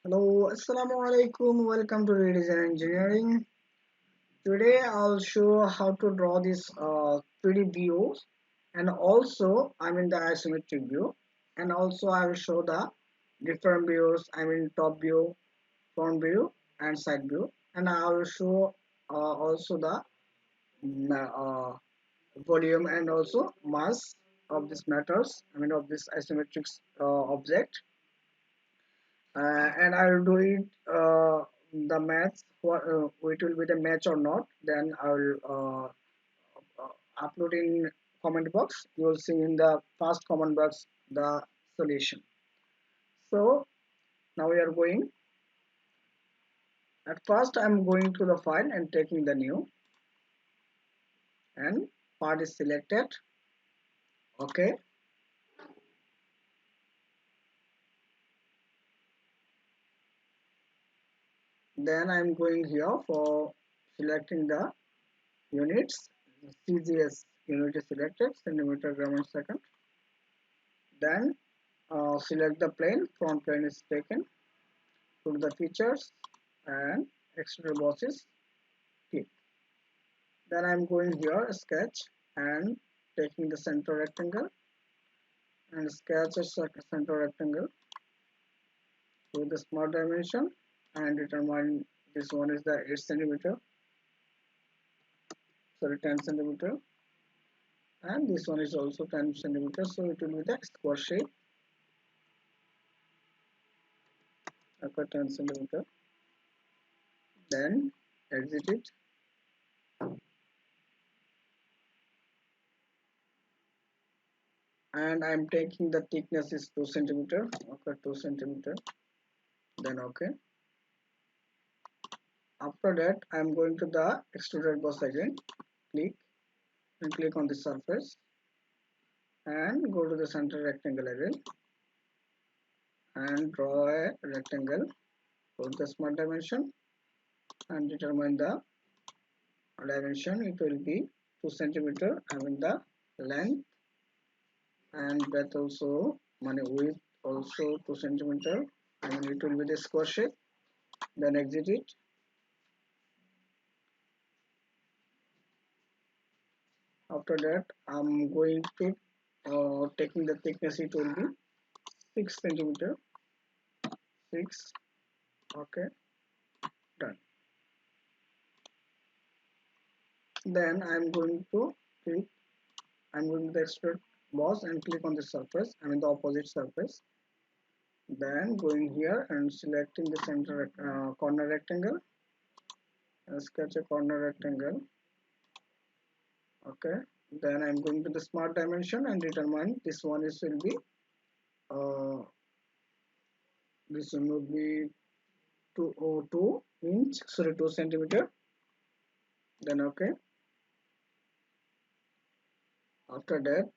Hello, Assalamu alaikum. Welcome to Redesign Engineering. Today I'll show how to draw this 3D views, and also I'm in the isometric view, and also I will show the different views. I mean top view, front view, and side view, and I will show also the volume and also mass of this matters. I mean of this isometric object, and I will do it the match what it will be the match or not. Then I will upload in comment box. You will see in the first comment box the solution. So now we are going. At first, I'm going to the file and taking the new, and part is selected. Okay. Then I'm going here for selecting the units. CGS unit is selected, centimeter gram per second. Then select the plane, front plane is taken, go to the features and extruder boss is click. Then I'm going here sketch and taking the center rectangle and sketch a center rectangle with the smart dimension and determine this one is the 8 centimeter, sorry 10 centimeter, and this one is also 10 centimeter, so it will be the square shape. Okay, 10 centimeter. Then exit it. And I'm taking the thickness is 2 centimeter. Okay, 2 centimeter. Then okay. After that, I'm going to the extruded boss again. Click and click on the surface and go to the center rectangle again and draw a rectangle. Go to the smart dimension and determine the dimension. It will be 2 centimeter. I mean the length and breadth also, width also 2 centimeter. I mean it will be the square shape. Then exit it. After that, I'm going to taking the thickness. It will be 6 centimeter. 6. Okay, done. Then I'm going to click. I'm going to the extrude boss and click on the surface. I mean the opposite surface. Then going here and selecting the center corner rectangle. Sketch a corner rectangle. Okay. Then I'm going to the smart dimension and determine this one is will be this one will be 202 inch, sorry 2 centimeter. Then okay. After that,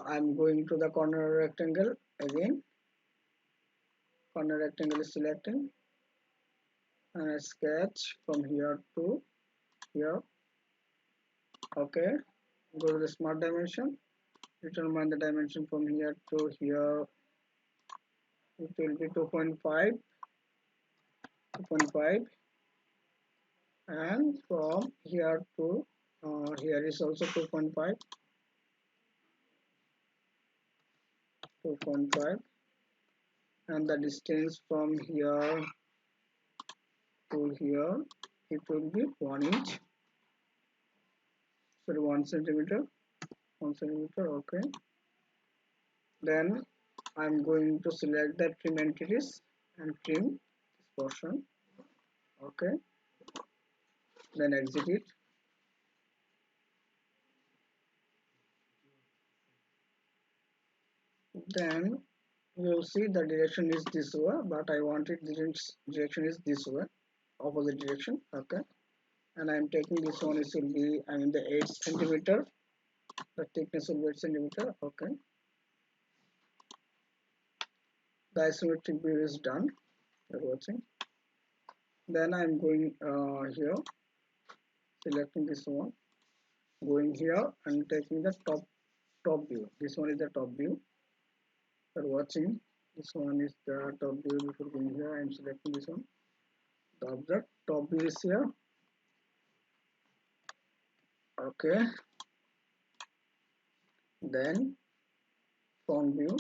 I'm going to the corner rectangle again. Corner rectangle is selecting and I sketch from here to here. Okay. Go to the smart dimension. Determine the dimension from here to here. It will be 2.5, 2.5, and from here to here is also 2.5, 2.5, and the distance from here to here it will be 1 inch, sorry 1 centimeter, 1 centimeter. Okay. Then I'm going to select the trim entities and trim this portion. Okay. Then exit it. Then you'll see the direction is this way, but I want it direction is this way, opposite direction. Okay. And I'm taking this one, it will be, I mean the 8 centimeter, the thickness will be 8 centimeter. Okay. The isometric view is done. You're watching. Then I'm going here, selecting this one, going here and taking the top view. This one is the top view. You're watching. This one is the top view. Before going here, I'm selecting this one. The object top view is here. Okay, then front view.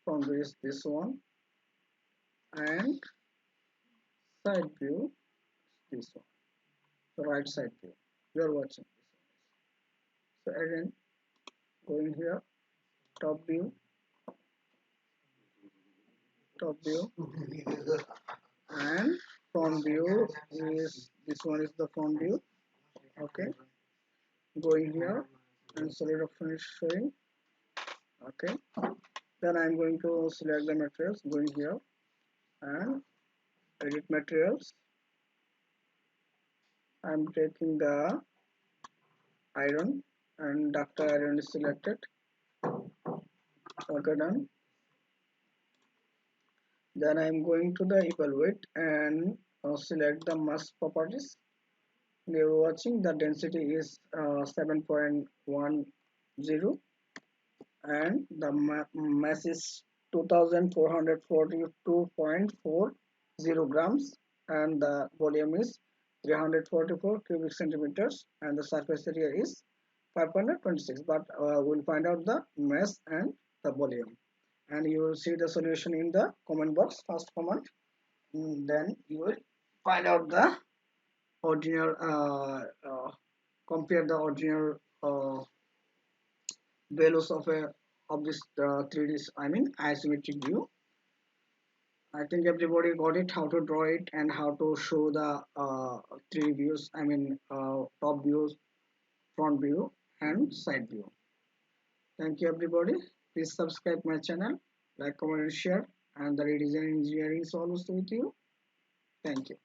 Front view is this one, and side view is this one. The right side view. You are watching this one. So again, going here, top view, and front view is this one is the front view. Okay, going here and solid of finish showing. Okay, then I'm going to select the materials, going here and edit materials. I'm taking the iron and after iron is selected. Okay, done. Then I'm going to the evaluate and select the mass properties. You're watching the density is 7.10 and the mass is 2442.40 grams and the volume is 344 cubic centimeters and the surface area is 526, but we'll find out the mass and the volume, and you will see the solution in the comment box. First comment, then you will find out the original compare the original values of this 3D, I mean isometric view. I think everybody got it, how to draw it and how to show the 3 views, I mean top views, front view and side view. Thank you everybody. Please subscribe my channel, like, comment and share, and the redesign engineering is always with you. Thank you.